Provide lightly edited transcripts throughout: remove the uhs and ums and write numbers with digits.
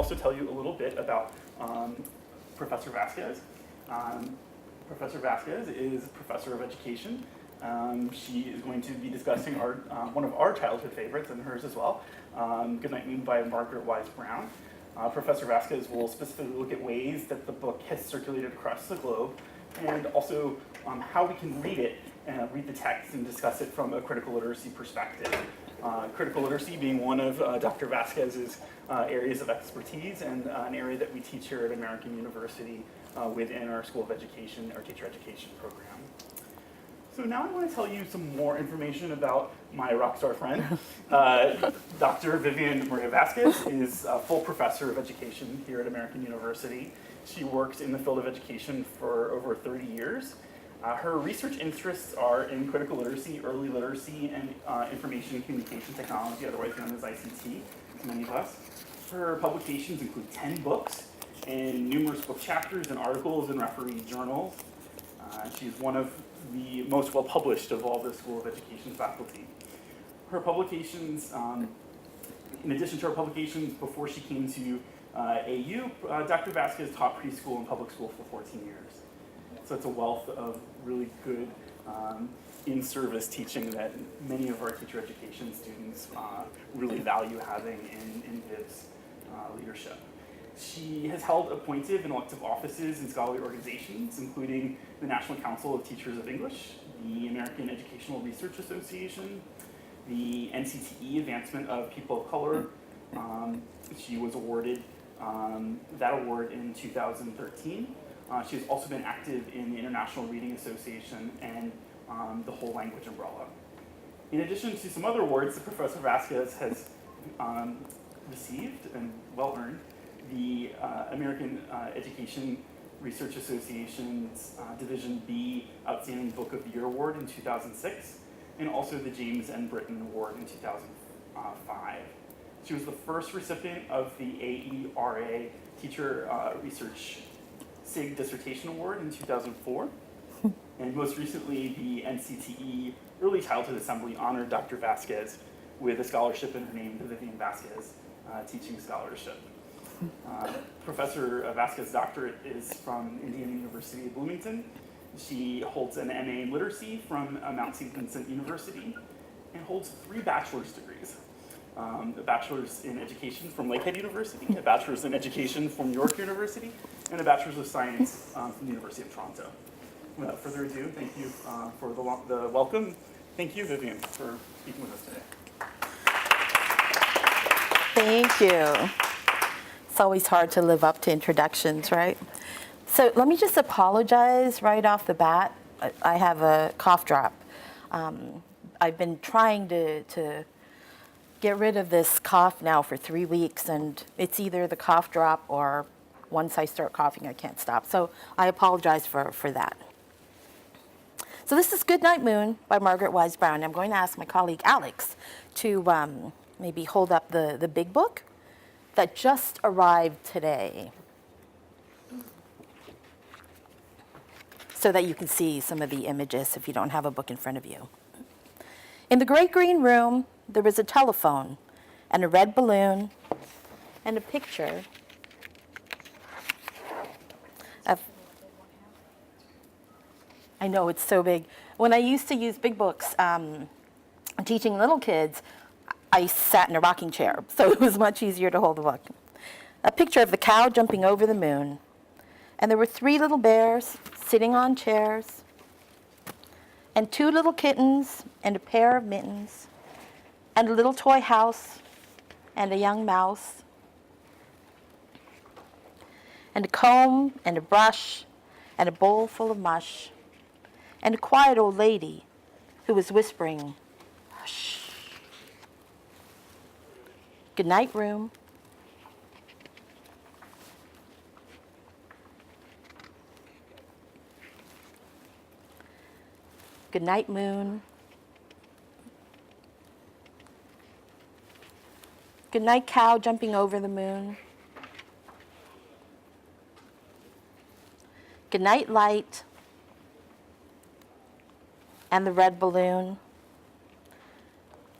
also tell you a little bit about Professor Vasquez. Professor Vasquez is professor of education. She is going to be discussing one of our childhood favorites, and hers as well, Goodnight Moon by Margaret Wise Brown. Professor Vasquez will specifically look at ways that the book has circulated across the globe, and also how we can read it, read the text, and discuss it from a critical literacy perspective. Critical literacy being one of Dr. Vasquez's areas of expertise, and an area that we teach here at American University within our School of Education, our teacher education program. So now I want to tell you some more information about my rock star friend. Dr. Vivian Maria Vasquez is a full professor of education here at American University. She works in the field of education for over 30 years. Her research interests are in critical literacy, early literacy, and information and communication technology, otherwise known as ICT, to many of us. Her publications include 10 books and numerous book chapters and articles in refereed journals. She's one of the most well-published of all the School of Education faculty. Her publications, in addition to her publications before she came to AU, Dr. Vasquez taught preschool and public school for 14 years. So it's a wealth of really good in-service teaching that many of our teacher education students really value having in Viv's leadership. She has held appointed and elective offices in scholarly organizations, including the National Council of Teachers of English, the American Educational Research Association, the NCTE Advancement of People of Color. She was awarded that award in 2013. She has also been active in the International Reading Association and the Whole Language Umbrella. In addition to some other awards that Professor Vasquez has received and well-earned, the American Education Research Association's Division B Outstanding Book of the Year Award in 2006, and also the James N. Britton Award in 2005. She was the first recipient of the AERA Teacher Research SIG Dissertation Award in 2004, and most recently the NCTE Early Childhood Assembly honored Dr. Vasquez with a scholarship in her name, the Vivian Vasquez Teaching Scholarship. Professor Vasquez's doctorate is from Indiana University of Bloomington. She holds an MA in Literacy from Mount St. Vincent University and holds 3 bachelor's degrees. A bachelor's in education from Lakehead University, a bachelor's in education from York University, and a bachelor's of science from the University of Toronto. Without further ado, thank you for the welcome. Thank you, Vivian, for speaking with us today. Thank you. It's always hard to live up to introductions, right? So let me just apologize right off the bat. I have a cough drop. I've been trying to get rid of this cough now for 3 weeks, and it's either the cough drop or once I start coughing, I can't stop. So I apologize for that. So this is Goodnight Moon by Margaret Wise Brown. I'm going to ask my colleague Alex to maybe hold up the big book that just arrived today so that you can see some of the images if you don't have a book in front of you. In the great green room, there was a telephone and a red balloon and a picture of, I know it's so big. When I used to use big books teaching little kids, I sat in a rocking chair, so it was much easier to hold the book. A picture of the cow jumping over the moon. And there were 3 little bears sitting on chairs, and 2 little kittens, and a pair of mittens, and a little toy house, and a young mouse, and a comb, and a brush, and a bowl full of mush, and a quiet old lady who was whispering, "Hush." Good night, room. Good night, moon. Good night, cow jumping over the moon. Good night, light. And the red balloon.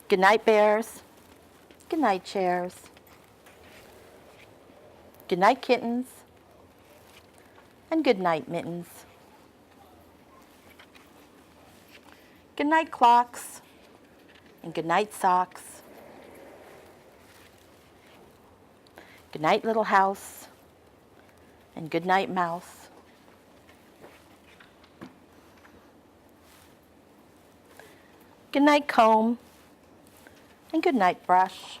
Good night, bears. Good night, chairs. Good night, kittens, and good night, mittens. Good night, clocks, and good night, socks. Good night, little house, and good night, mouse. Good night, comb, and good night, brush.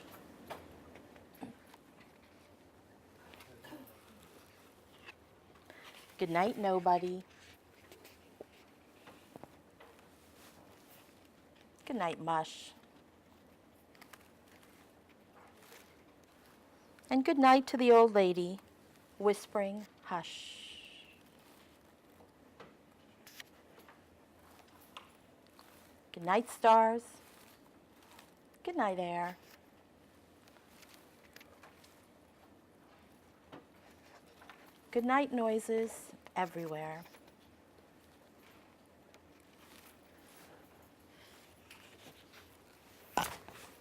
Good night, nobody. Good night, mush. And good night to the old lady, whispering, hush. Good night, stars. Good night, air. Good night, noises everywhere.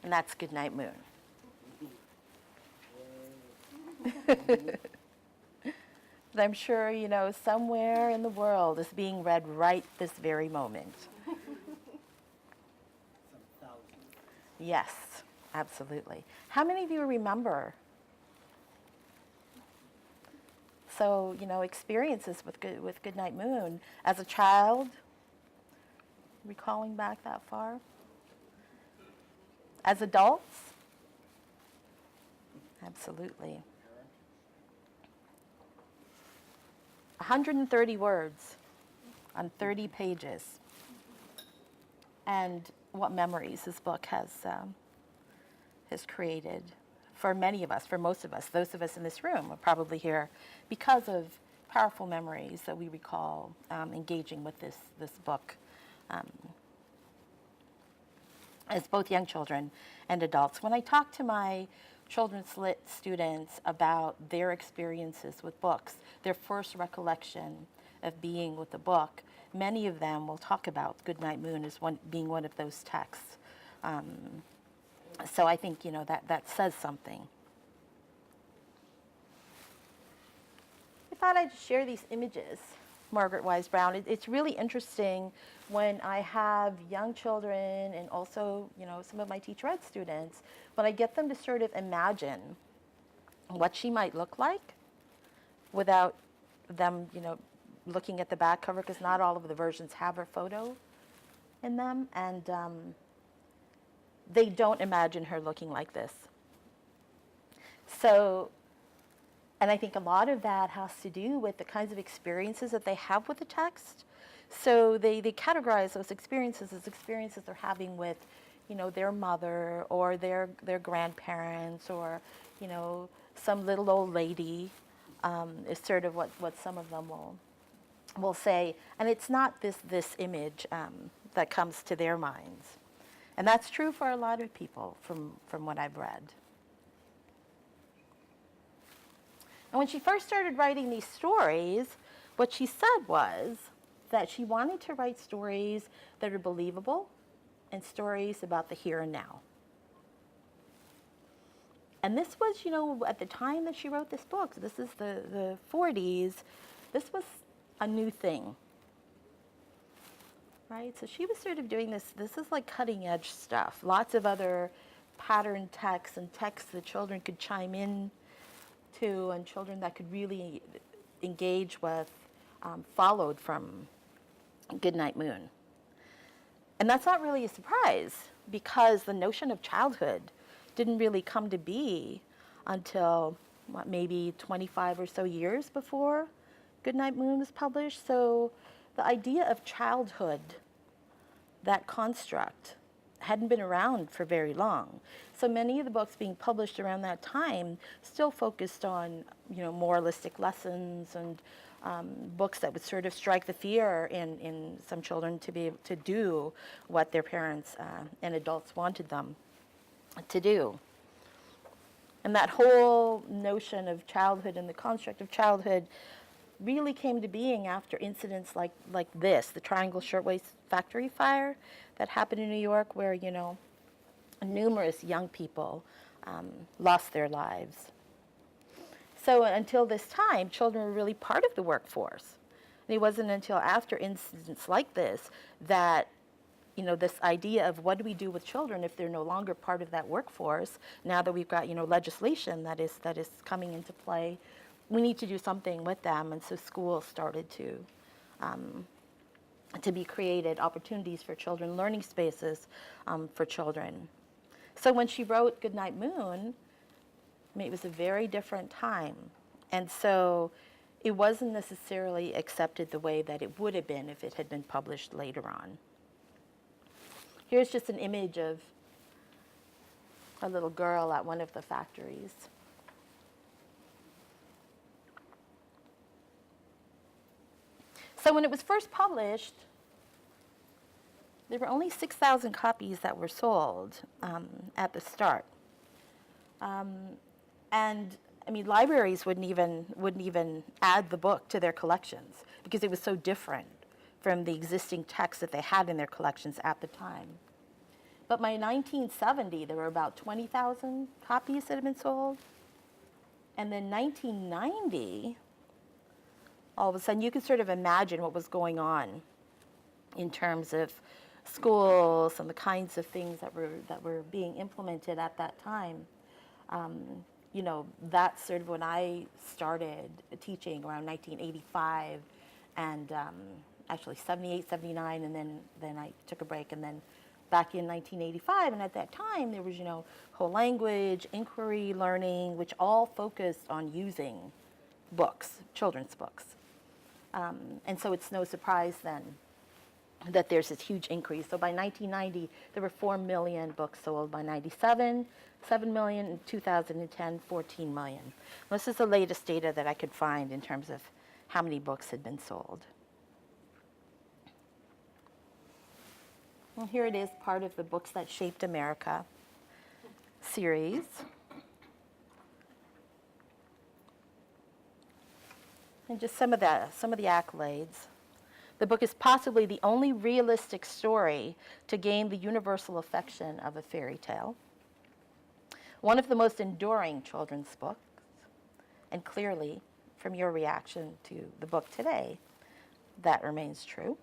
And that's Good Night, Moon. But I'm sure, somewhere in the world is being read right this very moment. Yes, absolutely. How many of you remember? So, experiences with Goodnight Moon as a child, recalling back that far? As adults? Absolutely. 130 words on 30 pages. And what memories this book has created for many of us, for most of us. Those of us in this room are probably here because of powerful memories that we recall engaging with this book as both young children and adults. When I talk to my children's lit students about their experiences with books, their first recollection of being with the book, many of them will talk about Goodnight Moon as being one of those texts. So I think, that says something. I thought I'd share these images, Margaret Wise Brown. It's really interesting when I have young children and also, some of my teach ed students, when I get them to sort of imagine what she might look like without them, looking at the back cover, because not all of the versions have her photo in them, and they don't imagine her looking like this. So, and I think a lot of that has to do with the kinds of experiences that they have with the text. So they categorize those experiences as experiences they're having with, their mother or their grandparents or, some little old lady is sort of what some of them will say. And it's not this image that comes to their minds. And that's true for a lot of people from what I've read. And when she first started writing these stories, what she said was that she wanted to write stories that are believable and stories about the here and now. And this was, at the time that she wrote this book, this is the 40s, this was a new thing. Right? So she was sort of doing this is like cutting edge stuff. Lots of other pattern texts and texts that children could chime in to and children that could really engage with followed from Goodnight Moon. And that's not really a surprise because the notion of childhood didn't really come to be until maybe 25 or so years before Goodnight Moon was published. So the idea of childhood, that construct, hadn't been around for very long. So many of the books being published around that time still focused on, moralistic lessons and books that would sort of strike the fear in some children to be able to do what their parents and adults wanted them to do. And that whole notion of childhood and the construct of childhood really came to being after incidents like this, the Triangle Shirtwaist Factory fire that happened in New York, where, numerous young people lost their lives. So until this time, children were really part of the workforce. And it wasn't until after incidents like this that this idea of what do we do with children if they're no longer part of that workforce, now that we've got, legislation that is coming into play, we need to do something with them. And so schools started to be created, opportunities for children, learning spaces for children. So when she wrote Goodnight Moon, it was a very different time. And so it wasn't necessarily accepted the way that it would have been if it had been published later on. Here's just an image of a little girl at one of the factories. So when it was first published, there were only 6,000 copies that were sold at the start. And libraries wouldn't even add the book to their collections because it was so different from the existing texts that they had in their collections at the time. But by 1970, there were about 20,000 copies that had been sold. And then 1990, all of a sudden, you could sort of imagine what was going on in terms of schools and the kinds of things that were being implemented at that time. That's sort of when I started teaching around 1985, and actually 78, 79, and then I took a break, and then back in 1985, and at that time there was, whole language, inquiry, learning, which all focused on using books, children's books. And so it's no surprise then that there's this huge increase. So by 1990, there were 4 million books sold. By 97, 7 million. In 2010, 14 million. This is the latest data that I could find in terms of how many books had been sold. Well, here it is, part of the Books That Shaped America series. And just some of the accolades. The book is possibly the only realistic story to gain the universal affection of a fairy tale. One of the most enduring children's books, and clearly, from your reaction to the book today, that remains true.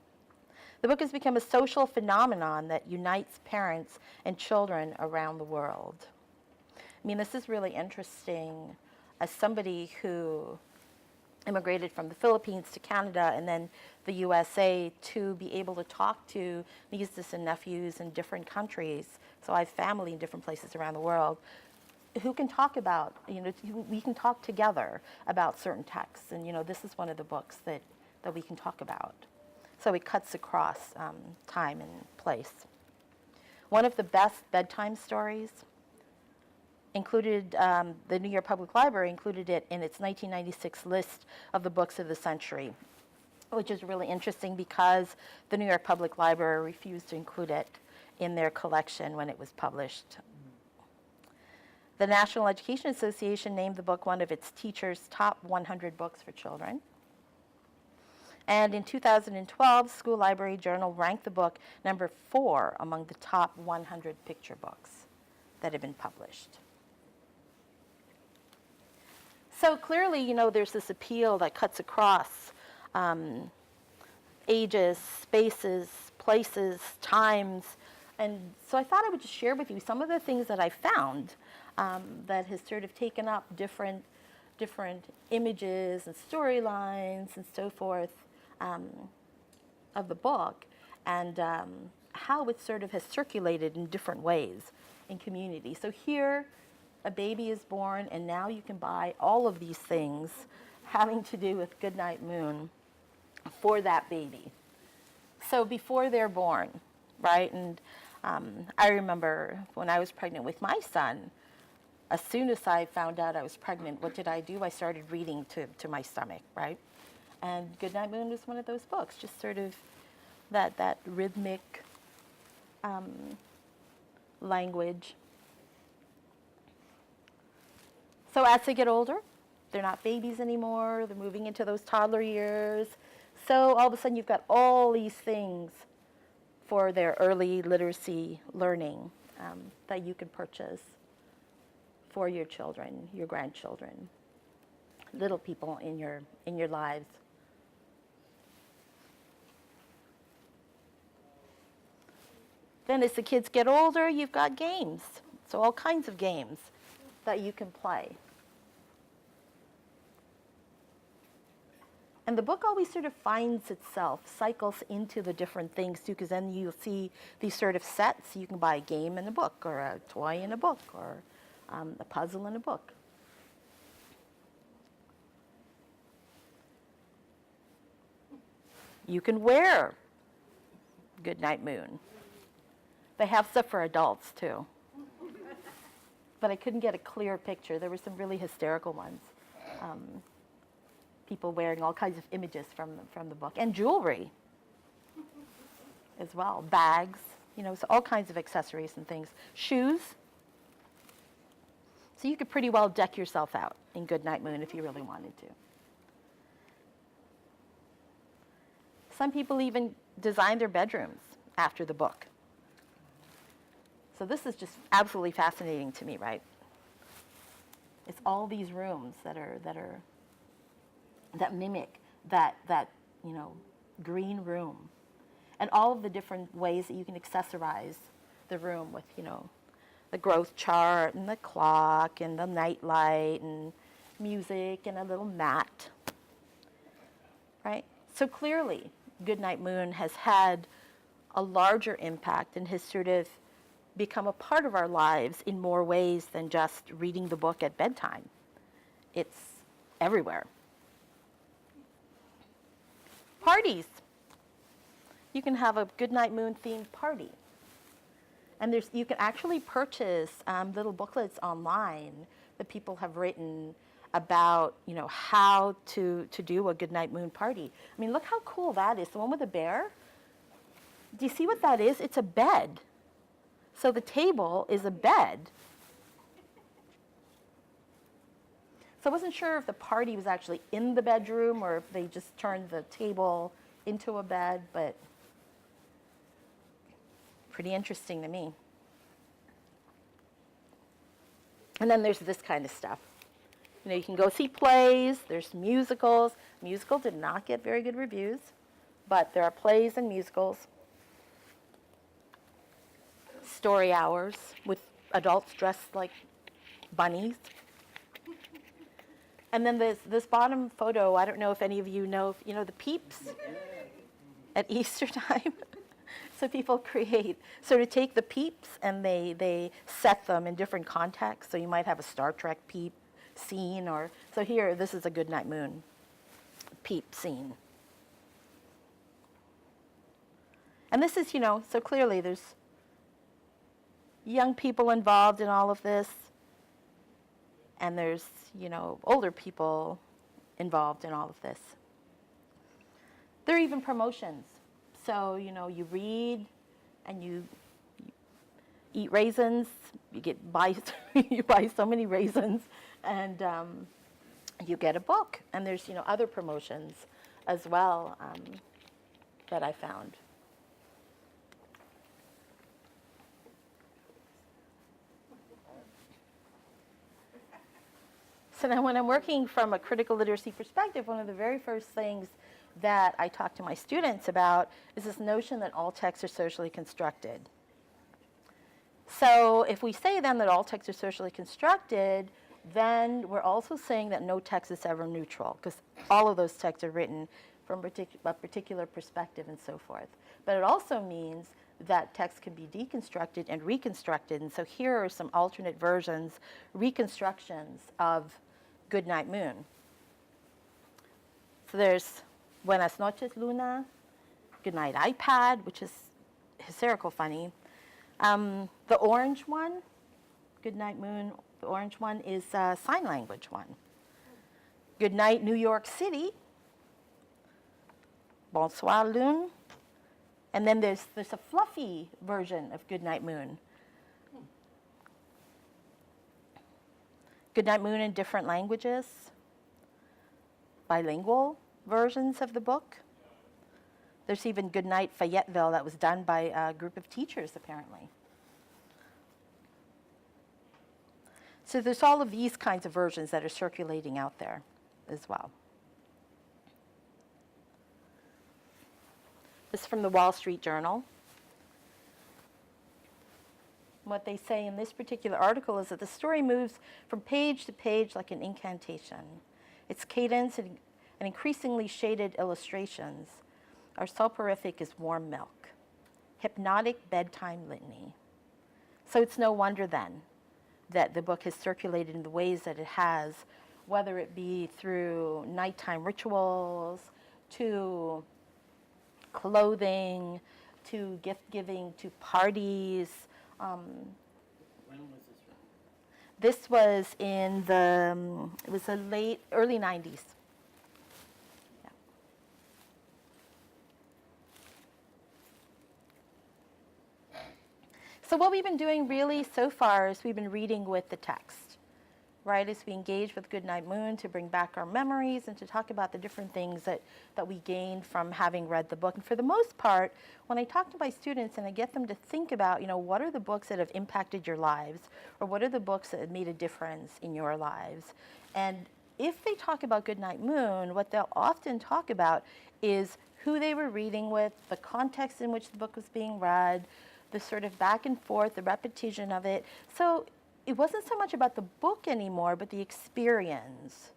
The book has become a social phenomenon that unites parents and children around the world. This is really interesting as somebody who immigrated from the Philippines to Canada and then the USA to be able to talk to nieces and nephews in different countries. So I have family in different places around the world who can talk about, we can talk together about certain texts. And, this is one of the books that we can talk about. So it cuts across time and place. One of the best bedtime stories included, the New York Public Library included it in its 1996 list of the books of the century, which is really interesting because the New York Public Library refused to include it in their collection when it was published. The National Education Association named the book one of its teachers' top 100 books for children. And in 2012, School Library Journal ranked the book number 4 among the top 100 picture books that have been published. So clearly, there's this appeal that cuts across ages, spaces, places, times. And so I thought I would just share with you some of the things that I found that has sort of taken up different images and storylines and so forth of the book, and how it sort of has circulated in different ways in community. So here, a baby is born, and now you can buy all of these things having to do with Goodnight Moon for that baby. So before they're born, right? And I remember when I was pregnant with my son, as soon as I found out I was pregnant, what did I do? I started reading to my stomach, right? And Goodnight Moon was one of those books, just sort of that rhythmic language. So as they get older, they're not babies anymore, they're moving into those toddler years. So all of a sudden you've got all these things for their early literacy learning that you can purchase for your children, your grandchildren. little people in your lives. Then as the kids get older, you've got games. So all kinds of games that you can play. And the book always sort of finds itself, cycles into the different things too, because then you'll see these sort of sets. You can buy a game in a book, or a toy in a book, or a puzzle in a book. You can wear Goodnight Moon. They have stuff for adults too. But I couldn't get a clear picture. There were some really hysterical ones. People wearing all kinds of images from the book. And jewelry as well. Bags, so all kinds of accessories and things. Shoes. So you could pretty well deck yourself out in Goodnight Moon if you really wanted to. Some people even design their bedrooms after the book. So this is just absolutely fascinating to me, right? It's all these rooms that mimic that green room, and all of the different ways that you can accessorize the room with the growth chart and the clock and the night light and music and a little mat, right? So clearly, Goodnight Moon has had a larger impact and has sort of become a part of our lives in more ways than just reading the book at bedtime. It's everywhere. Parties. You can have a Goodnight Moon themed party. And you can actually purchase little booklets online that people have written about, how to do a Goodnight Moon party. I mean, look how cool that is. The one with the bear. Do you see what that is? It's a bed. So the table is a bed. So I wasn't sure if the party was actually in the bedroom or if they just turned the table into a bed, but pretty interesting to me. And then there's this kind of stuff. You can go see plays, there's musicals. Musical did not get very good reviews, but there are plays and musicals. Story hours with adults dressed like bunnies. And then this bottom photo, I don't know if any of you know, the peeps at Easter time. So people take the peeps and they set them in different contexts. So you might have a Star Trek peep scene, so here, this is a Goodnight Moon peep scene. And this is, so clearly there's young people involved in all of this, and there's, older people involved in all of this. There are even promotions. So, you read and you eat raisins, you buy so many raisins, and you get a book. And there's, other promotions as well that I found. So now when I'm working from a critical literacy perspective, one of the very first things that I talk to my students about is this notion that all texts are socially constructed. So if we say then that all texts are socially constructed, then we're also saying that no text is ever neutral, because all of those texts are written from a particular perspective and so forth. But it also means that text can be deconstructed and reconstructed. And so here are some alternate versions, reconstructions of Goodnight Moon. So there's Buenas noches, Luna, Goodnight iPad, which is hysterical funny. The orange one, Goodnight Moon, the orange one is a sign language one. Goodnight New York City, Bonsoir Lune. And then there's a fluffy version of Goodnight Moon. Goodnight Moon in different languages, bilingual versions of the book. There's even Goodnight Fayetteville that was done by a group of teachers, apparently. So there's all of these kinds of versions that are circulating out there. as well. This is from the Wall Street Journal. What they say in this particular article is that the story moves from page to page like an incantation. Its cadence and increasingly shaded illustrations are soporific as warm milk, hypnotic bedtime litany. So it's no wonder then that the book has circulated in the ways that it has, whether it be through nighttime rituals, to clothing, to gift giving, to parties. When was this written? This was in it was the early 90s. Yeah. So what we've been doing really so far is we've been reading with the text, right? As we engage with Goodnight Moon to bring back our memories and to talk about the different things that we gained from having read the book. And for the most part, when I talk to my students and I get them to think about, what are the books that have impacted your lives, or what are the books that have made a difference in your lives? And if they talk about Goodnight Moon, what they'll often talk about is who they were reading with, the context in which the book was being read, the sort of back and forth, the repetition of it. So it wasn't so much about the book anymore, but the experience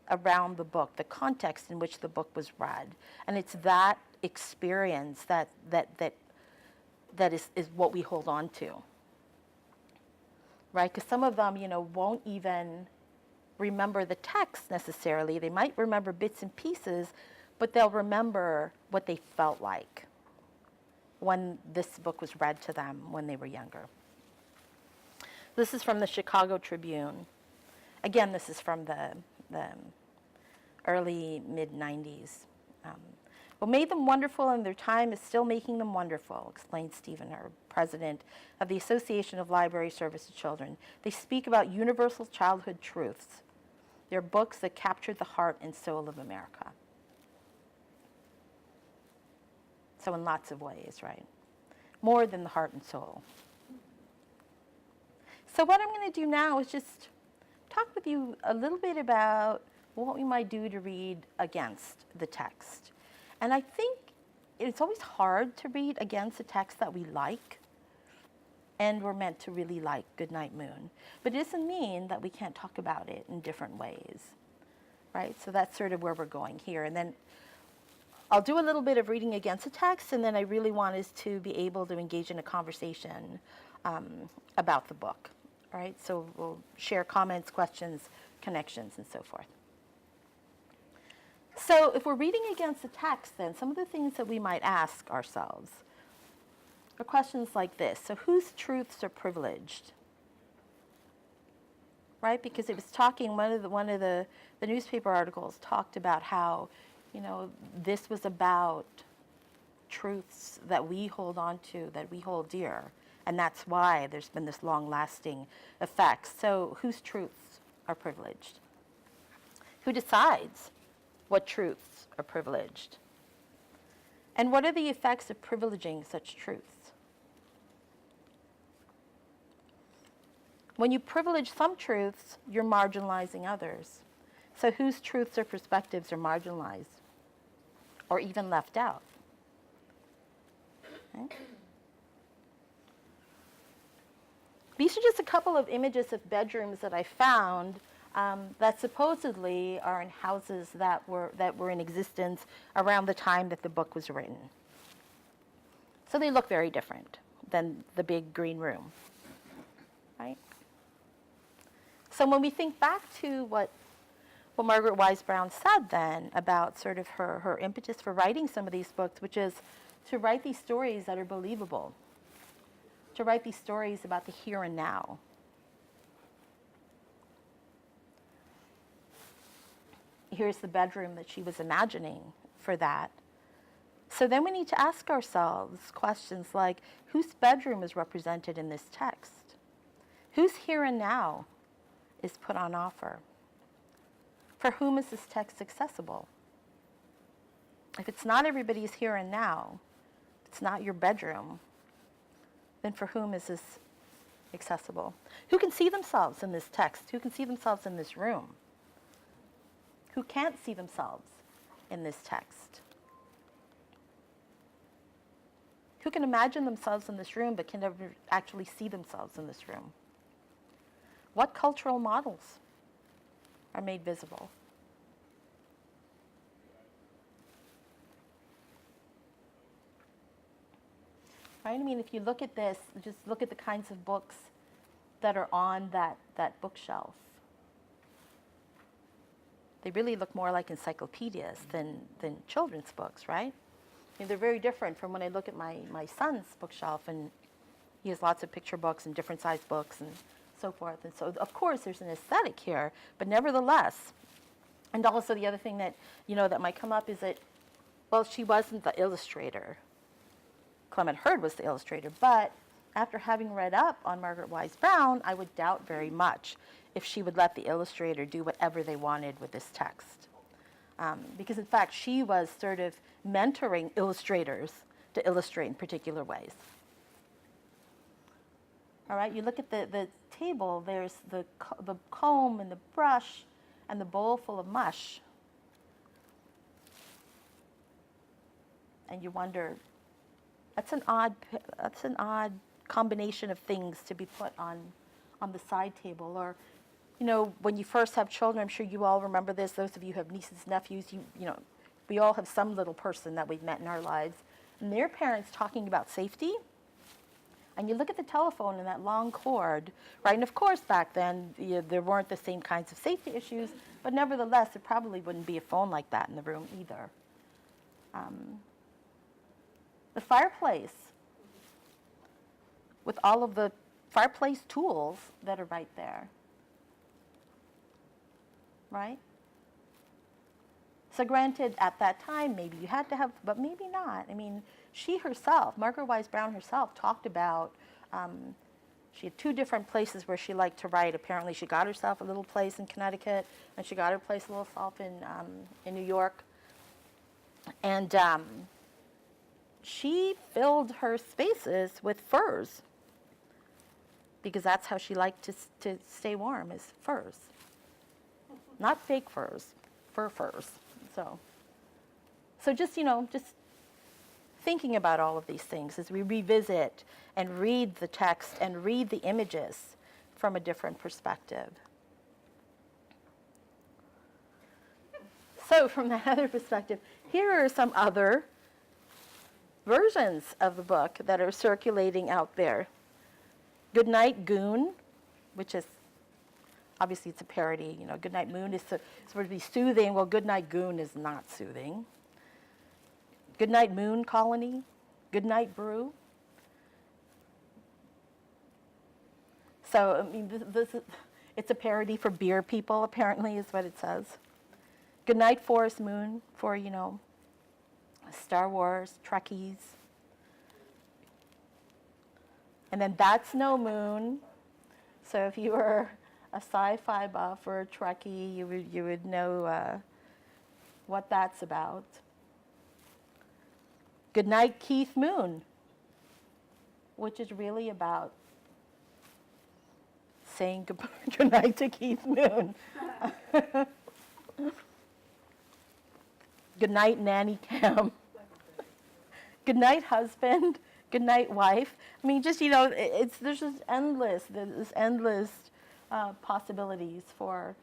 around the book, the context in which the book was read. And it's that experience that is what we hold on to, right? Because some of them, won't even remember the text necessarily. They might remember bits and pieces, but they'll remember what they felt like when this book was read to them when they were younger. This is from the Chicago Tribune. Again, this is from the early, mid-90s. What made them wonderful in their time is still making them wonderful, explained Stephen Herb, president of the Association of Library Service to Children. They speak about universal childhood truths. They're books that captured the heart and soul of America. So in lots of ways, right? More than the heart and soul. So what I'm going to do now is just talk with you a little bit about what we might do to read against the text. And I think it's always hard to read against a text that we like, and we're meant to really like Goodnight Moon. But it doesn't mean that we can't talk about it in different ways, right? So that's sort of where we're going here. And then I'll do a little bit of reading against the text, and then I really want us to be able to engage in a conversation about the book. All right, so we'll share comments, questions, connections, and so forth. So if we're reading against the text, then some of the things that we might ask ourselves are questions like this. So whose truths are privileged? Right, because it was talking, one of the newspaper articles talked about how, this was about truths that we hold on to, that we hold dear. And that's why there's been this long-lasting effect. So whose truths are privileged? Who decides what truths are privileged? And what are the effects of privileging such truths? When you privilege some truths, you're marginalizing others. So whose truths or perspectives are marginalized or even left out? Okay. These are just a couple of images of bedrooms that I found that supposedly are in houses that were in existence around the time that the book was written. So they look very different than the big green room, right? So when we think back to what Margaret Wise Brown said then about sort of her impetus for writing some of these books, which is to write these stories that are believable, to write these stories about the here and now. Here's the bedroom that she was imagining for that. So then we need to ask ourselves questions like, whose bedroom is represented in this text? Whose here and now is put on offer? For whom is this text accessible? If it's not everybody's here and now, if it's not your bedroom, then for whom is this accessible? Who can see themselves in this text? Who can see themselves in this room? who can't see themselves in this text? Who can imagine themselves in this room but can never actually see themselves in this room? What cultural models are made visible? Right? I mean, if you look at this, just look at the kinds of books that are on that bookshelf. They really look more like encyclopedias than children's books, right? And they're very different from when I look at my son's bookshelf, and he has lots of picture books and different sized books and so forth. And so, of course, there's an aesthetic here, but nevertheless, and also the other thing that, that might come up is that, well, she wasn't the illustrator. Clement Hurd was the illustrator, but after having read up on Margaret Wise Brown, I would doubt very much if she would let the illustrator do whatever they wanted with this text. Because in fact, she was sort of mentoring illustrators to illustrate in particular ways. All right, you look at the table, there's the comb and the brush and the bowl full of mush. And you wonder, that's an odd combination of things to be put on the side table. Or, when you first have children, I'm sure you all remember this, those of you who have nieces, nephews, we all have some little person that we've met in our lives, and their parents talking about safety. And you look at the telephone and that long cord, right? And of course, back then, there weren't the same kinds of safety issues, but nevertheless, there probably wouldn't be a phone like that in the room either. The fireplace, with all of the fireplace tools that are right there, right? So granted, at that time, maybe you had to have, but maybe not. I mean, she herself, Margaret Wise Brown herself, talked about, she had 2 different places where she liked to write. Apparently, she got herself a little place in Connecticut, and she got her place a little self in New York. And she filled her spaces with furs, because that's how she liked to stay warm, is furs. Not fake furs, furs. So just, just thinking about all of these things as we revisit and read the text and read the images from a different perspective. So from that other perspective, here are some other versions of the book that are circulating out there. Goodnight Goon, which is, obviously it's a parody. Goodnight Moon is supposed to be soothing. Well, Goodnight Goon is not soothing. Goodnight Moon Colony, Goodnight Brew. So, I mean, it's a parody for beer people, apparently, is what it says. Goodnight Forest Moon for, Star Wars, Trekkies. And then That's No Moon. So if you were a sci-fi buff or a Trekkie, you would know what that's about. Goodnight Keith Moon, which is really about saying goodnight to Keith Moon. Goodnight Nanny Cam. Goodnight Husband. Goodnight Wife. I mean, just, there's just endless possibilities for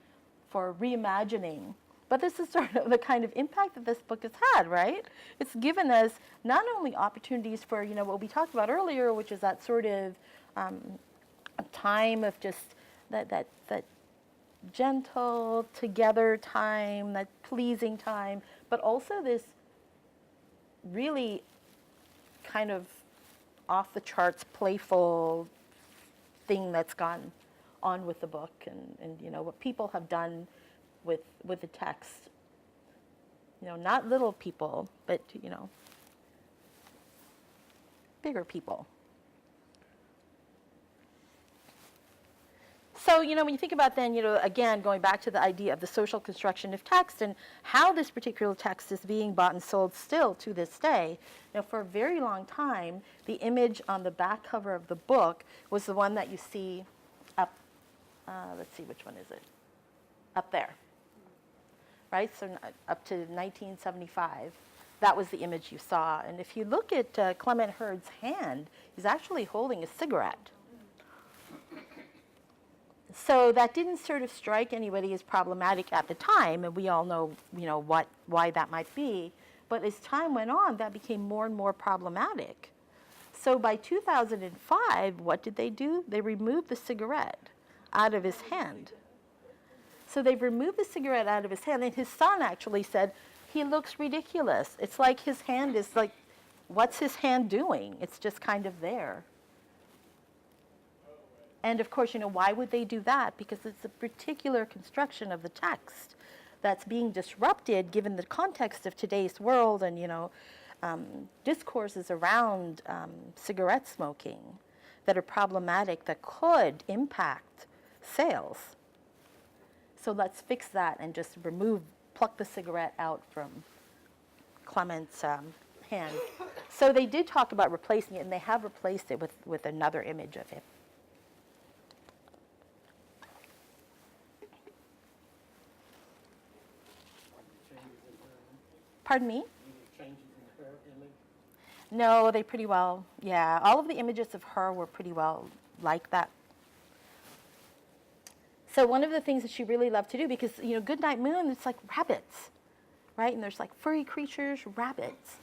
reimagining. But this is sort of the kind of impact that this book has had, right? It's given us not only opportunities for, what we talked about earlier, which is that sort of a time of just that gentle together time, that pleasing time, but also this really kind of off the charts playful thing that's gone on with the book, and what people have done with the text. Not little people, but bigger people. So, when you think about then, again, going back to the idea of the social construction of text and how this particular text is being bought and sold still to this day. For a very long time, the image on the back cover of the book was the one that you see up, let's see, which one is it? Up there. right? So up to 1975, that was the image you saw. And if you look at Clement Hurd's hand, he's actually holding a cigarette. So that didn't sort of strike anybody as problematic at the time, and we all know, why that might be. But as time went on, that became more and more problematic. So by 2005, what did they do? They removed the cigarette out of his hand. So they've removed the cigarette out of his hand, and his son actually said, he looks ridiculous. It's like his hand is like, what's his hand doing? It's just kind of there. And of course, why would they do that? Because it's a particular construction of the text that's being disrupted given the context of today's world and, discourses around cigarette smoking that are problematic, that could impact sales. So let's fix that and just pluck the cigarette out from Clement's hand. So they did talk about replacing it, and they have replaced it with another image of him. Pardon me? Changes in her image? No, they pretty well, yeah. All of the images of her were pretty well like that. So one of the things that she really loved to do, because, Goodnight Moon, it's like rabbits, right? And there's like furry creatures, rabbits.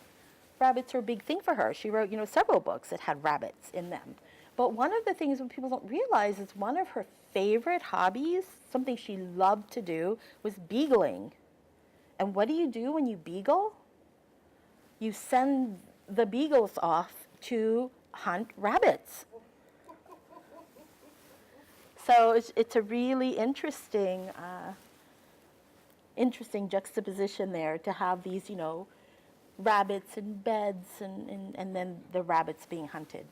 Rabbits are a big thing for her. She wrote, several books that had rabbits in them. But one of the things that people don't realize is one of her favorite hobbies, something she loved to do, was beagling. And what do you do when you beagle? You send the beagles off to hunt rabbits. So it's a really interesting juxtaposition there to have these, rabbits and beds and then the rabbits being hunted.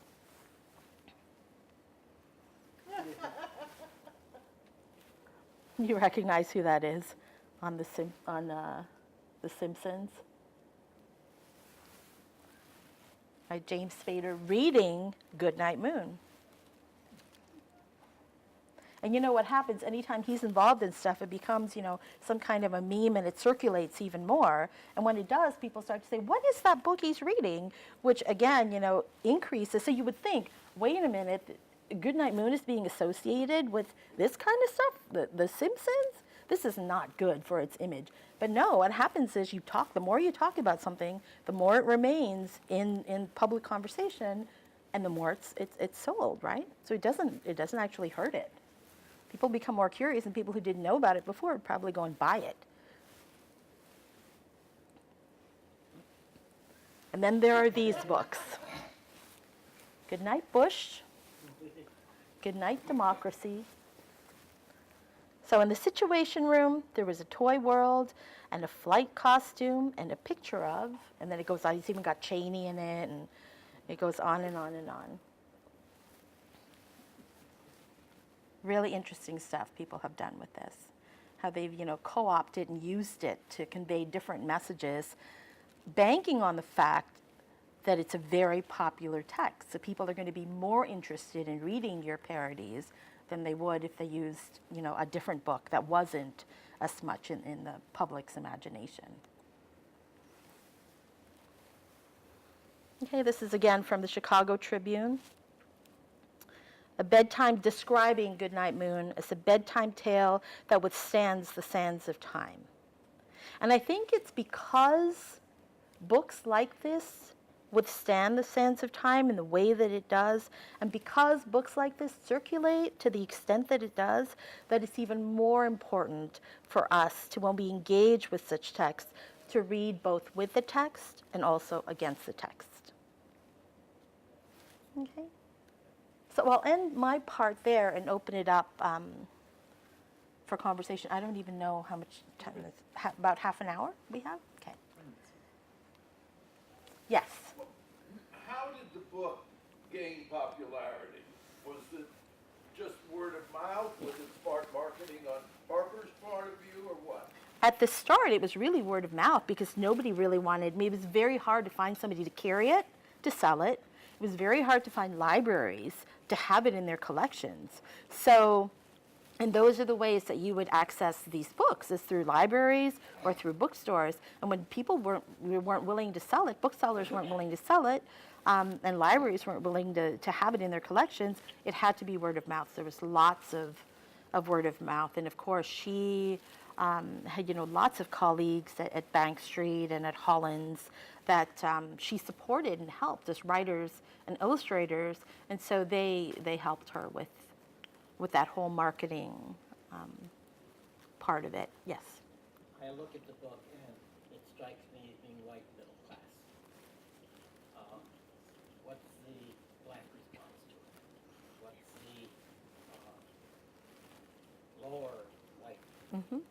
You recognize who that is on The Simpsons? Right, James Spader reading Goodnight Moon. And what happens anytime he's involved in stuff, it becomes, some kind of a meme, and it circulates even more. And when it does, people start to say, what is that book he's reading? Which, again, increases. So you would think, wait a minute, Goodnight Moon is being associated with this kind of stuff? The Simpsons? This is not good for its image. But no, what happens is the more you talk about something, the more it remains in public conversation, and the more it's sold, right? So it doesn't actually hurt it. People become more curious, and people who didn't know about it before would probably go and buy it. And then there are these books. Goodnight Bush, Goodnight Democracy. So in the Situation Room, there was a toy world and a flight costume and a picture of, and then it goes on, it's even got Cheney in it, and it goes on and on and on. Really interesting stuff people have done with this. How they've, co-opted and used it to convey different messages, banking on the fact that it's a very popular text. So people are going to be more interested in reading your parodies than they would if they used, a different book that wasn't as much in the public's imagination. Okay, this is again from the Chicago Tribune. A bedtime describing Goodnight Moon as a bedtime tale that withstands the sands of time. And I think it's because books like this withstand the sands of time in the way that it does, and because books like this circulate to the extent that it does, that it's even more important for us to, when we engage with such texts, to read both with the text and also against the text. Okay? So I'll end my part there and open it up for conversation. I don't even know how much time is, about half an hour we have? Okay. Yes. How did the book gain popularity? Was it just word of mouth? Was it smart marketing on Harper's part of view, or what? At the start, it was really word of mouth because nobody really wanted me. It was very hard to find somebody to carry it, to sell it. It was very hard to find libraries to have it in their collections. So And those are the ways that you would access these books, is through libraries or through bookstores. And when people weren't willing to sell it, booksellers weren't willing to sell it, and libraries weren't willing to have it in their collections, it had to be word of mouth. There was lots of word of mouth. And of course, she had, lots of colleagues at Bank Street and at Hollins that she supported and helped as writers and illustrators. And so they helped her with that whole marketing part of it. Yes. I look at the book and it strikes me as being white middle class. What's the black response to it? What's the lower white response to it?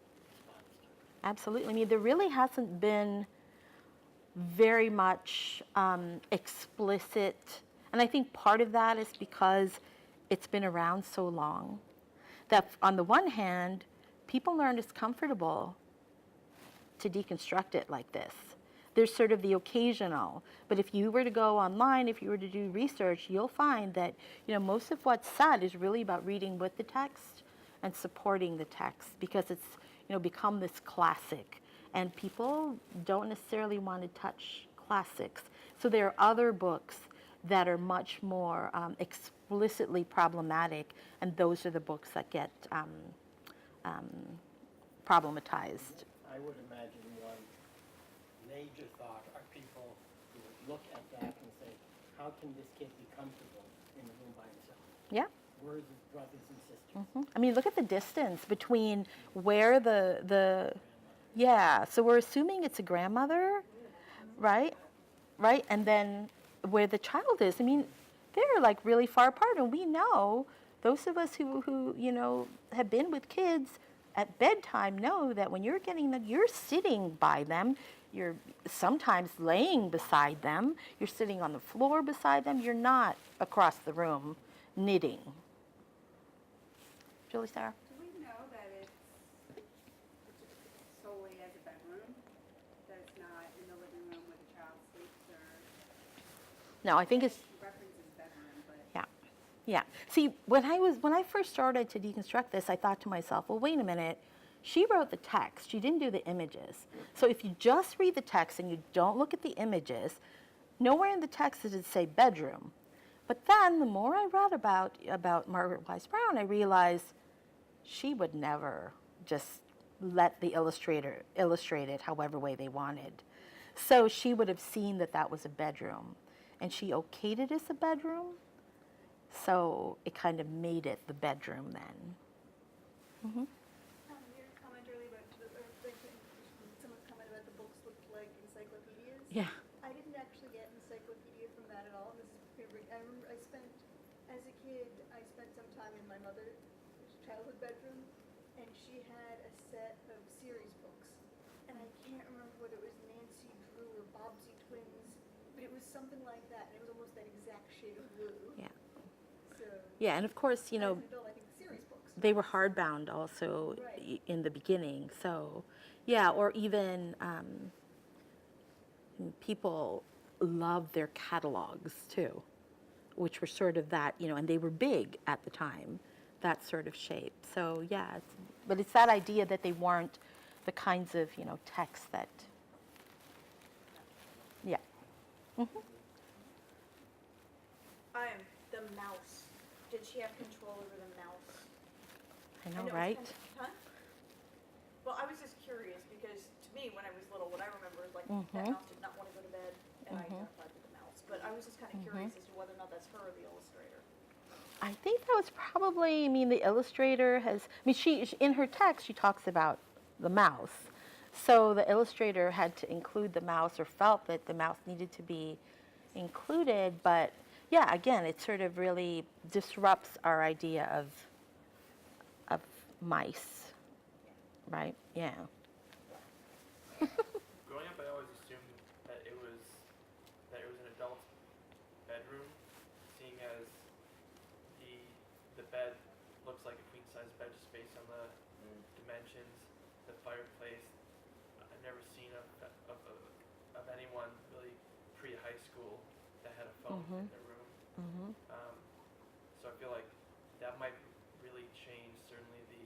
Absolutely. I mean, there really hasn't been very much explicit, and I think part of that is because it's been around so long that on the one hand, people aren't as comfortable to deconstruct it like this. There's sort of the occasional, but if you were to go online, if you were to do research, you'll find that most of what's said is really about reading with the text and supporting the text, because it's become this classic, and people don't necessarily want to touch classics. So there are other books that are much more explicitly problematic, and those are the books that get problematized. I would imagine one major thought are people who would look at that and say, how can this kid be comfortable in the room by himself? Yeah. Where's his brothers and sisters? I mean, look at the distance between where so we're assuming it's a grandmother, right? Right? And then where the child is. I mean, they're like really far apart, and we know, those of us who have been with kids at bedtime know that when you're getting them, you're sitting by them, you're sometimes laying beside them, you're sitting on the floor beside them, you're not across the room knitting. Julie, Sarah? Do we know that it's solely as a bedroom? That it's not in the living room where the child sleeps, or? No, I think it's, It references bedroom, but. yeah. Yeah. See, when I first started to deconstruct this, I thought to myself, well, wait a minute. She wrote the text. She didn't do the images. So if you just read the text and you don't look at the images, nowhere in the text does it say bedroom. But then the more I read about Margaret Wise Brown, I realized she would never just let the illustrator illustrate it however way they wanted. So she would have seen that that was a bedroom, and she okayed it as a bedroom. So it kind of made it the bedroom then. Your comment earlier about someone's comment about the books looked like encyclopedias. Yeah. I didn't actually get encyclopedia from that at all. This is I remember as a kid, I spent some time in my mother's childhood bedroom, and she had a set of series books. And I can't remember whether it was Nancy Drew or Bobbsey Twins, but it was something like that, and it was almost that exact shade of blue. Yeah. So, Yeah, and of course, as an adult, I think series books. they were hardbound also Right. in the beginning. So, yeah, or even people loved their catalogs too, which were sort of that, and they were big at the time, that sort of shape. So, yeah, but it's that idea that they weren't the kinds of, texts that, yeah. The mouse. Did she have control over the mouse? I know, it's right? Huh? Well, I was just curious because to me, when I was little, what I remember is like that mouse did not want to go to bed, and I identified with the mouse. But I was just kind of curious as to whether or not that's her or the illustrator. I think that was probably, the illustrator has, she in her text, she talks about the mouse. So the illustrator had to include the mouse, or felt that the mouse needed to be included. But yeah, again, it sort of really disrupts our idea of mice, right? Yeah. Growing up, I always assumed that it was an adult's bedroom, seeing as the bed looks like a queen size bed just based on the dimensions, the fireplace. I've never seen of anyone really pre-high school that had a phone in their room. So I feel like that might really change certainly the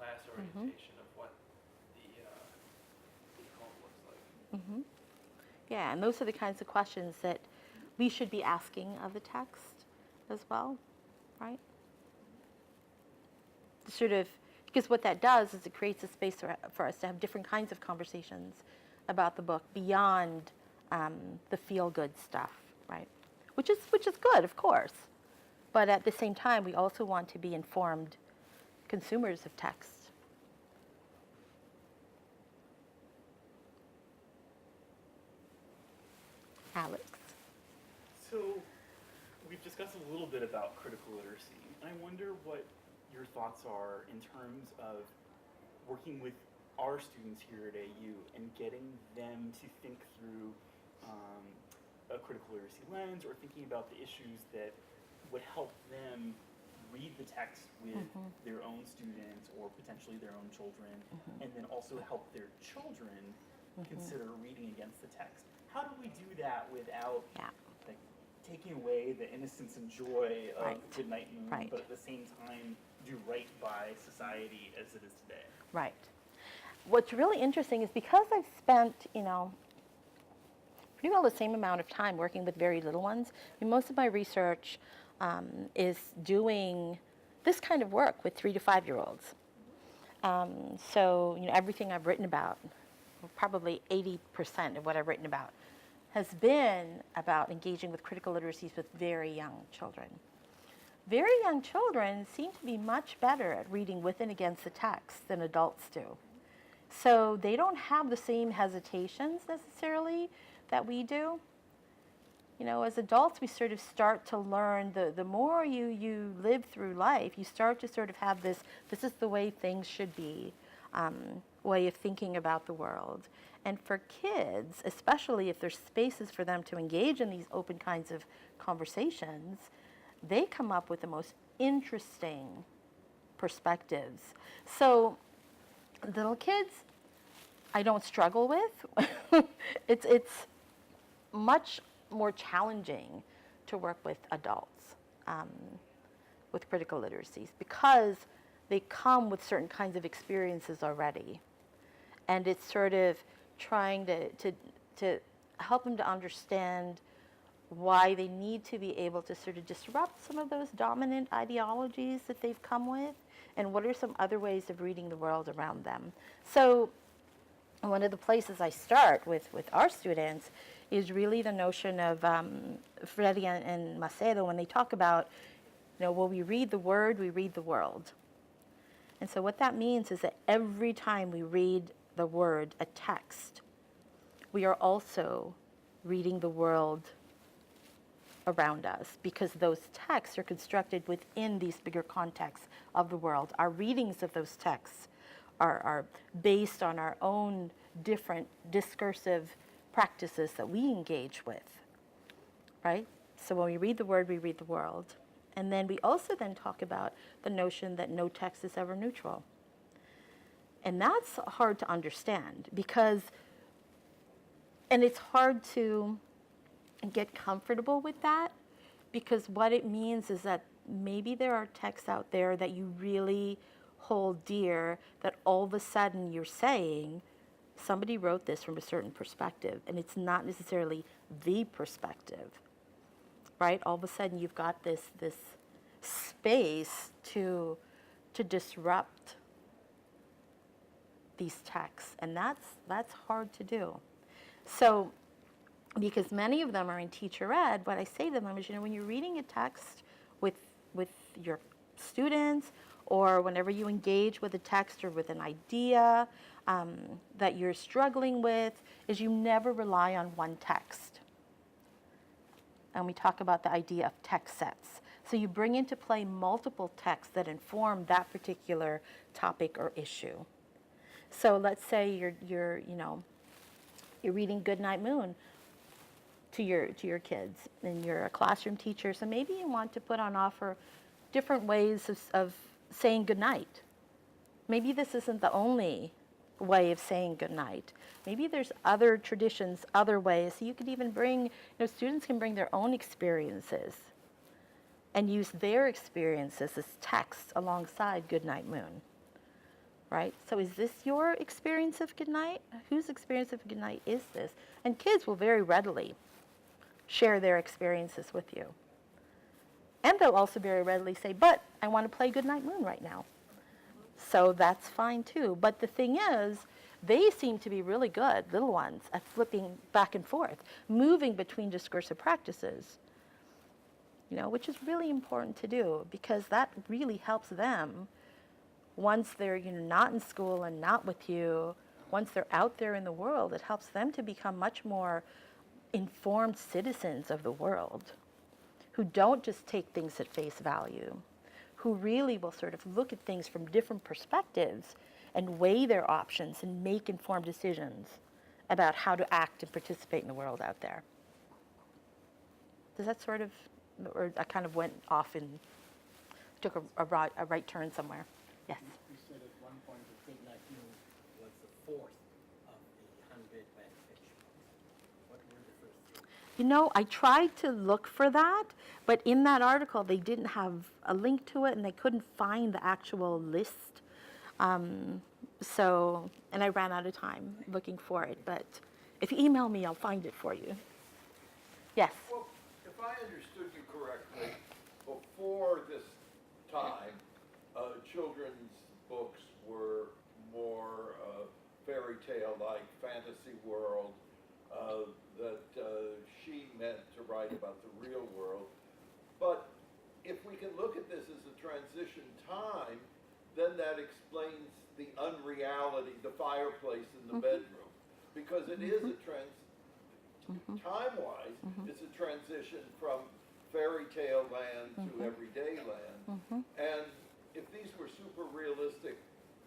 class orientation of what the home looks like. Yeah, and those are the kinds of questions that we should be asking of the text as well, right? Sort of, because what that does is it creates a space for us to have different kinds of conversations about the book beyond the feel-good stuff, right? Which is good, of course. But at the same time, we also want to be informed consumers of text. Alex. So, we've discussed a little bit about critical literacy, and I wonder what your thoughts are in terms of working with our students here at AU and getting them to think through a critical literacy lens, or thinking about the issues that would help them read the text with their own students or potentially their own children, and then also help their children consider reading against the text. How do we do that without like taking away the innocence and joy of Goodnight Moon, but at the same time do right by society as it is today? Right. What's really interesting is because I've spent, pretty well the same amount of time working with very little ones. I mean, most of my research is doing this kind of work with 3 to 5 year olds. So, everything I've written about, probably 80% of what I've written about, has been about engaging with critical literacies with very young children. Very young children seem to be much better at reading with and against the text than adults do. So they don't have the same hesitations necessarily that we do. As adults, we sort of start to learn, the more you live through life, you start to sort of have this is the way things should be, way of thinking about the world. And for kids, especially if there's spaces for them to engage in these open kinds of conversations, they come up with the most interesting perspectives. So little kids, I don't struggle with. It's much more challenging to work with adults with critical literacies because they come with certain kinds of experiences already. And it's sort of trying to help them to understand why they need to be able to sort of disrupt some of those dominant ideologies that they've come with, and what are some other ways of reading the world around them. So one of the places I start with our students is really the notion of Freire and Macedo when they talk about, when we read the word, we read the world. And so what that means is that every time we read the word, a text, we are also reading the world around us, because those texts are constructed within these bigger contexts of the world. Our readings of those texts are based on our own different discursive practices that we engage with, right? So when we read the word, we read the world. And then we also then talk about the notion that no text is ever neutral. And that's hard to understand and it's hard to get comfortable with that, because what it means is that maybe there are texts out there that you really hold dear that all of a sudden you're saying, somebody wrote this from a certain perspective, and it's not necessarily the perspective, right? All of a sudden you've got this space to disrupt these texts, and that's hard to do. So, because many of them are in teacher ed, what I say to them is, when you're reading a text with your students, or whenever you engage with a text or with an idea that you're struggling with, is you never rely on one text. And we talk about the idea of text sets. So you bring into play multiple texts that inform that particular topic or issue. So let's say you're reading Goodnight Moon to your kids, and you're a classroom teacher, so maybe you want to put on offer different ways of saying goodnight. Maybe this isn't the only way of saying goodnight. Maybe there's other traditions, other ways. So you could even bring, students can bring their own experiences and use their experiences as text alongside Goodnight Moon. right? So is this your experience of Goodnight? Whose experience of Goodnight is this? And kids will very readily share their experiences with you. And they'll also very readily say, but I want to play Goodnight Moon right now. So that's fine too. But the thing is, they seem to be really good, little ones, at flipping back and forth, moving between discursive practices, you know, which is really important to do because that really helps them once they're, you know, not in school and not with you, once they're out there in the world, it helps them to become much more informed citizens of the world who don't just take things at face value, who really will sort of look at things from different perspectives and weigh their options and make informed decisions about how to act and participate in the world out there. Does that sort of, or I kind of went off and took a right turn somewhere? Yes. You said at one point that Goodnight Moon was the fourth of the 100 best fiction books. What were the first three? You know, I tried to look for that, but in that article they didn't have a link to it and they couldn't find the actual list. So, and I ran out of time looking for it, but if you email me, I'll find it for you. Yes. Well, if I understood you correctly, before this time, children's books were more fairy tale-like fantasy world that she meant to write about the real world. But if we can look at this as a transition time, then that explains the unreality, the fireplace in the bedroom, because it is a time-wise, it's a transition from fairy tale land to everyday land. And if these were super realistic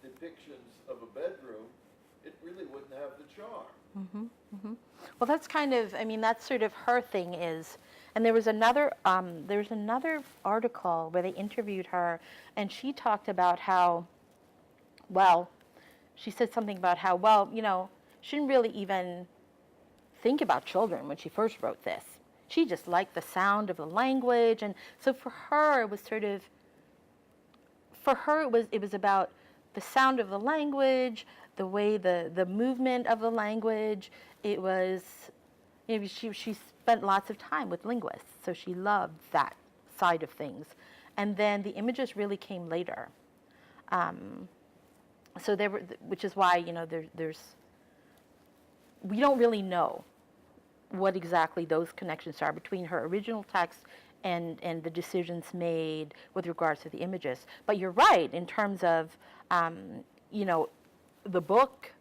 depictions of a bedroom, it really wouldn't have the charm. Well, that's kind of, I mean, that's sort of her thing is, and there was another article where they interviewed her, and she talked about how, well, she said something about how, well, you know, she didn't really even think about children when she first wrote this. She just liked the sound of the language, and so for her, it was sort of, it was about the sound of the language, the way the movement of the language. It was, you know, she spent lots of time with linguists, so she loved that side of things. And then the images really came later. So there were, which is why, you know, we don't really know what exactly those connections are between her original text and the decisions made with regards to the images. But you're right in terms of, you know, the book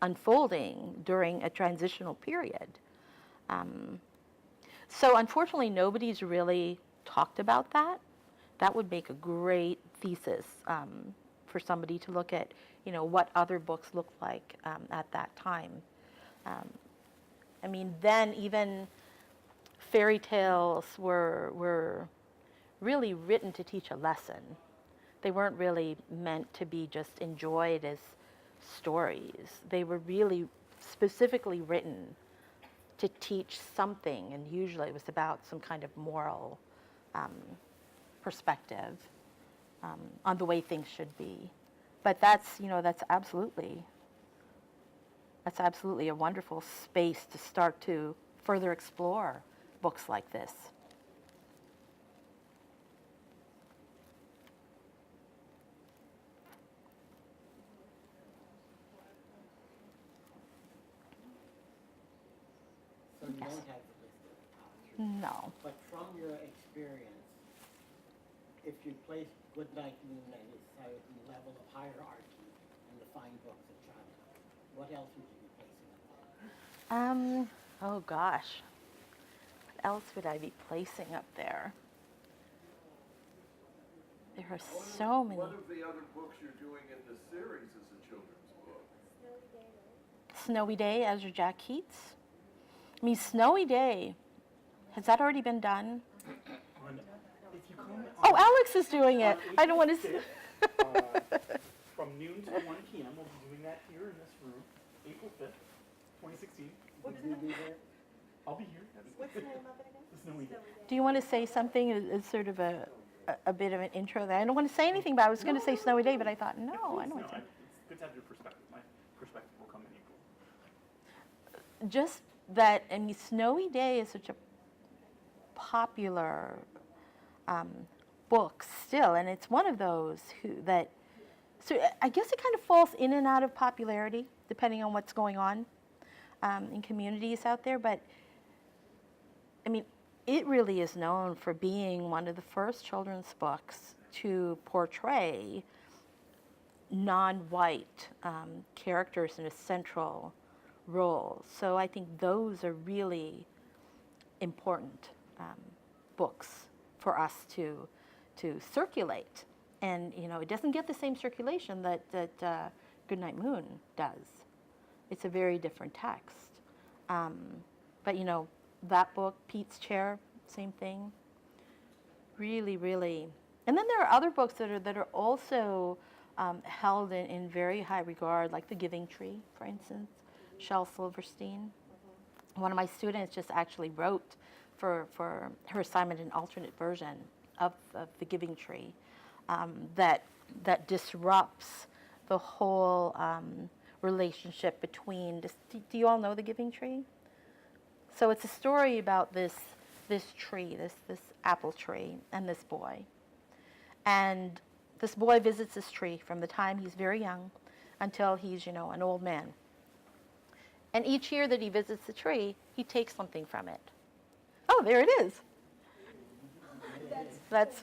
unfolding during a transitional period. So unfortunately, nobody's really talked about that. That would make a great thesis for somebody to look at, you know, what other books looked like at that time. I mean, then even fairy tales were really written to teach a lesson. They weren't really meant to be just enjoyed as stories. They were really specifically written to teach something, and usually it was about some kind of moral perspective on the way things should be. But that's, you know, that's absolutely a wonderful space to start to further explore books like this. So you Yes. don't have the list of the top. No. But from your experience, if you place Goodnight Moon at its certain level of hierarchy in the fine books of China, what else would you be placing up there? Oh gosh. What else would I be placing up there? There are so many. One of the other books you're doing in this series is a children's book. Snowy Day, Ezra Jack Keats. I mean, Snowy Day, has that already been done? If you come Oh, Alex is doing it. I don't want to. from noon to 1 p.m. We'll be doing that here in this room, April 5th, 2016. What is Will you it? be there? I'll be here. What's the name of it again? The Snowy Day. Do you want to say something as sort of a bit of an intro there? I don't want to say anything, but I was going to say Snowy Day, but I thought, no, I don't want to say. just that, I mean, Snowy Day is such a popular book still, and it's one of those that, so I guess it kind of falls in and out of popularity depending on what's going on in communities out there, but I mean, it really is known for being one of the first children's books to portray non-white characters in a central role. So I think those are really important books for us to circulate. And you know, it doesn't get the same circulation that Goodnight Moon does. It's a very different text. But you know, that book, Pete's Chair, same thing. Really, really. And then there are other books that are also held in very high regard, like The Giving Tree, for instance, Shel Silverstein. One of my students just actually wrote for her assignment an alternate version of The Giving Tree that disrupts the whole relationship between, do you all know The Giving Tree? So it's a story about this tree, this apple tree, and this boy. And this boy visits this tree from the time he's very young until he's, you know, an old man. And each year that he visits the tree, he takes something from it. Oh, there it is. That's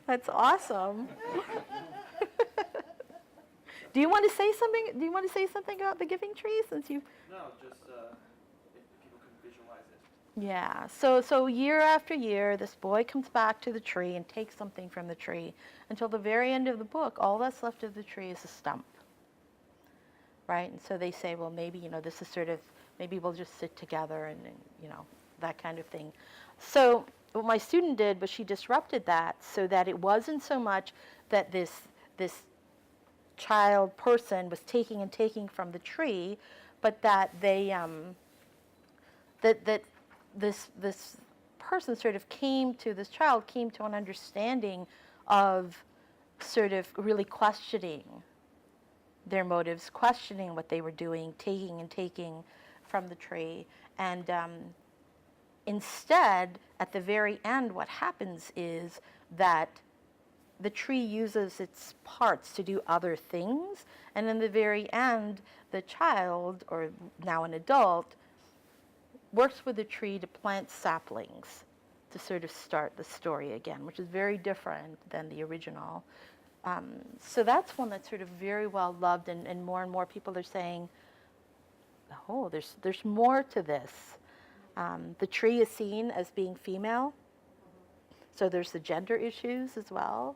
that's awesome. Do you want to say something? Do you want to say something about The Giving Tree, since you? No, just if people can visualize it. Yeah. So year after year, this boy comes back to the tree and takes something from the tree until the very end of the book. All that's left of the tree is a stump. Right. And so they say, well, maybe, you know, this is sort of, maybe we'll just sit together and you know, that kind of thing. So what my student did was she disrupted that so that it wasn't so much that this child person was taking and taking from the tree, but that they that this person sort of this child came to an understanding of sort of really questioning their motives, questioning what they were doing, taking and taking from the tree. And instead, at the very end, what happens is that the tree uses its parts to do other things. And in the very end, the child, or now an adult, works with the tree to plant saplings to sort of start the story again, which is very different than the original. So that's one that's sort of very well loved, and more people are saying, oh, there's more to this. The tree is seen as being female, so there's the gender issues as well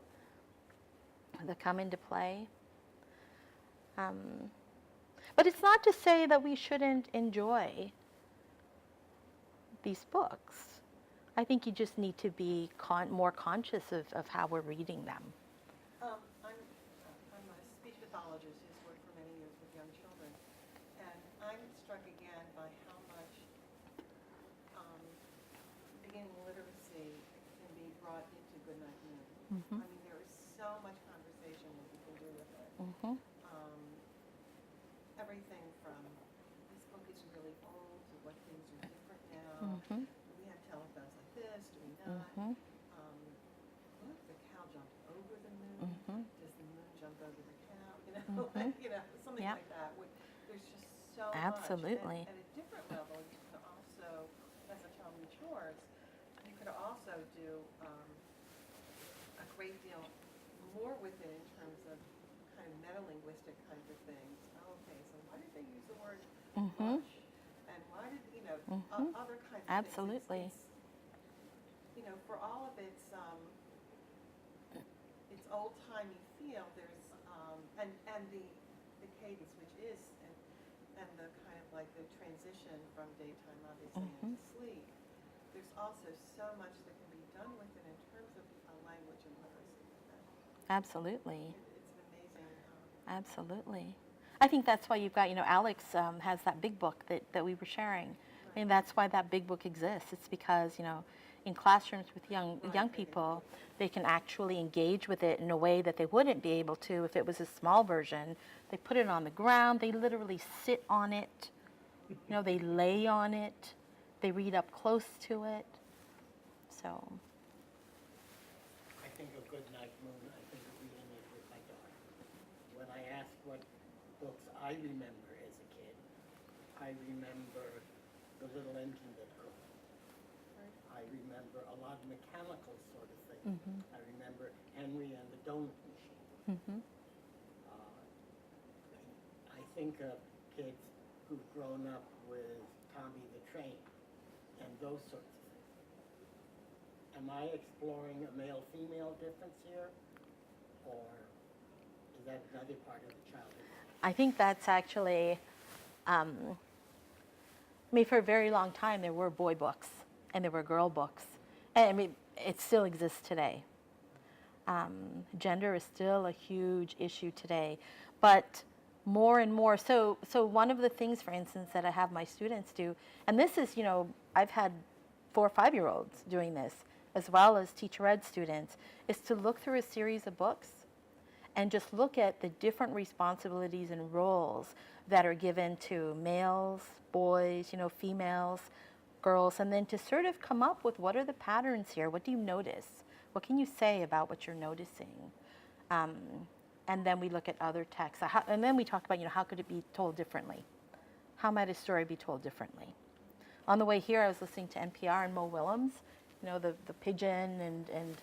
that come into play. But it's not to say that we shouldn't enjoy these books. I think you just need to be more conscious of how we're reading them. I'm a speech pathologist who's worked for many years with young children, and I'm struck again by how much beginning literacy can be brought into Goodnight Moon. Mm-hmm. I mean, there is so much conversation that you can do with it. Mm-hmm. Everything from, this book is really old, to what things are different now. Mm-hmm. Do we have telephones like this? Do we not? Mm-hmm. Look, the cow jumped over the moon. Mm-hmm. Does the moon jump over the cow? You know, Mhm. you know, something Yep. like that. There's just so Absolutely. much. And at a different level, you can also, as a child matures, you could also do a great deal more with it in terms of kind of meta-linguistic kinds of things. Oh, okay, so why did they use the word Mhm. lush? And why did, you know, Mhm. other kinds of Absolutely. things. You know, for all of its old-timey feel, there's, and the cadence, which is, and the kind of like the transition from daytime, obviously, into sleep, there's also so much that can be done with it in terms of language and literacy with it. Absolutely. It's an amazing. Absolutely. I think that's why you've got, you know, Alex has that big book that we were sharing. I mean, that's why that big book exists. It's because, you know, in classrooms with young people, they can actually engage with it in a way that they wouldn't be able to if it was a small version. They put it on the ground. They literally sit on it You know, they lay on it, they read up close to it. So, I think of Goodnight Moon, I think of reading it with my daughter. When I ask what books I remember as a kid, I remember The Little Engine That Could. I remember a lot of mechanical sort of things. I remember Henry and the Donut Machine. I think of kids who've grown up with Tommy the Train and those sorts of things. Am I exploring a male-female difference here, or is that another part of the childhood? I think that's actually, I mean, for a very long time, there were boy books and there were girl books. And I mean, it still exists today. Gender is still a huge issue today. But more and more, so one of the things, for instance, that I have my students do, and this is, you know, I've had 4 or 5-year-olds doing this, as well as teacher ed students, is to look through a series of books and just look at the different responsibilities and roles that are given to males, boys, you know, females, girls, and then to sort of come up with what are the patterns here? What do you notice? What can you say about what you're noticing? And then we look at other texts. And then we talk about, you know, how could it be told differently? How might a story be told differently? On the way here, I was listening to NPR and Mo Willems, you know, the pigeon and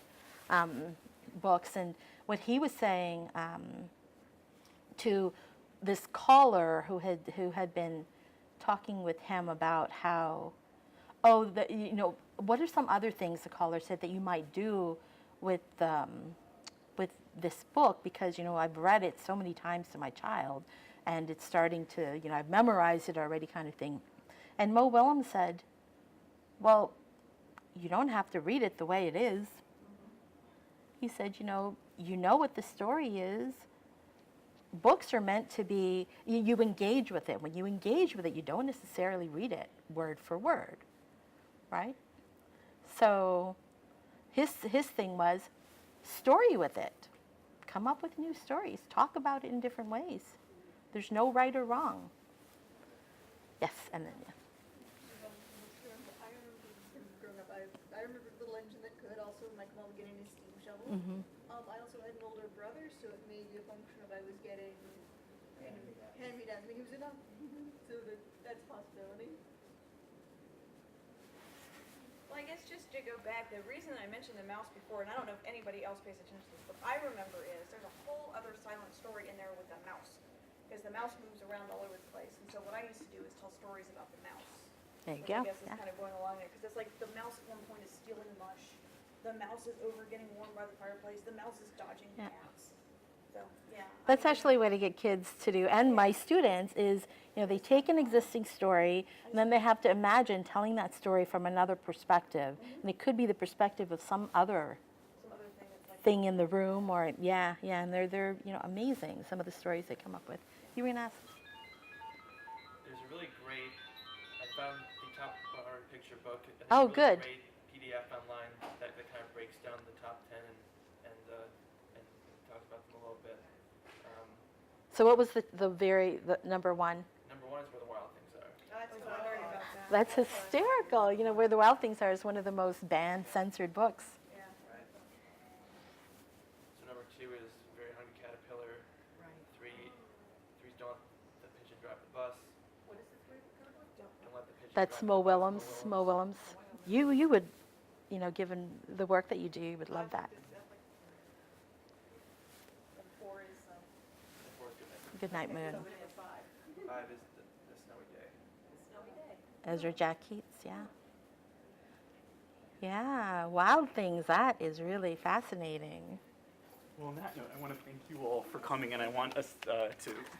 books, and what he was saying to this caller who had been talking with him about how, you know, what are some other things, the caller said, that you might do with this book, because, you know, I've read it so many times to my child and it's starting to, you know, I've memorized it already, kind of thing. And Mo Willems said, well, you don't have to read it the way it is. He said, you know what the story is. Books are meant to be, you engage with it. When you engage with it, you don't necessarily read it word for word, right? So his thing was story with it. Come up with new stories. Talk about it in different ways. There's no right or wrong. Yes, and then, yeah. I remember Little Engine That Could, also my mom getting a steam shovel. I also had an older brother, so it may be a function of I was getting hand-me-downs. I mean, he was enough, so that's a possibility. Well, I guess just to go back, the reason I mentioned the mouse before, and I don't know if anybody else pays attention to this, but I remember is there's a whole other silent story in there with the mouse, because the mouse moves around all over the place. And so what I used to do is tell stories about the mouse. There you Which go. I guess is Yeah. kind of going along there, because it's like the mouse at one point is stealing mush, the mouse is over getting warm by the fireplace, the mouse is dodging Yeah. cats. So, yeah. That's actually a way to get kids to do, and my students, is, you know, they take an existing story and then they have to imagine telling that story from another perspective. And it could be the perspective of some other thing that's like. thing in the room, or and they're you know, amazing, some of the stories they come up with. You were gonna ask? There's a really great, I found the top 100 picture book. And there's Oh, a really good. Great PDF online that kind of breaks down the top 10 and talks about them a little bit. So what was the number one? Number 1 is Where the Wild Things Are. That's what I heard about that. That's hysterical. You know, Where the Wild Things Are is one of the most banned, censored books. Yeah. Right. So number 2 is Very Hungry Caterpillar. Right. 3's Don't Let the Pigeon Drive the Bus. What is the third one? Don't Let the Pigeon That's Drive Mo the Bus. Willems. Mo Willems. You would, you know, given the work that you do, you would love that. And 4 is, The 4th Goodnight. Goodnight Moon. So it is 5. 5 is the Snowy Day. Snowy Day. Ezra Jack Keats, yeah. Yeah, Wild Things, that is really fascinating. Well, on that note, I want to thank you all for coming, and I want us to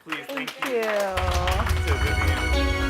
please Thank thank you you. to Vivian.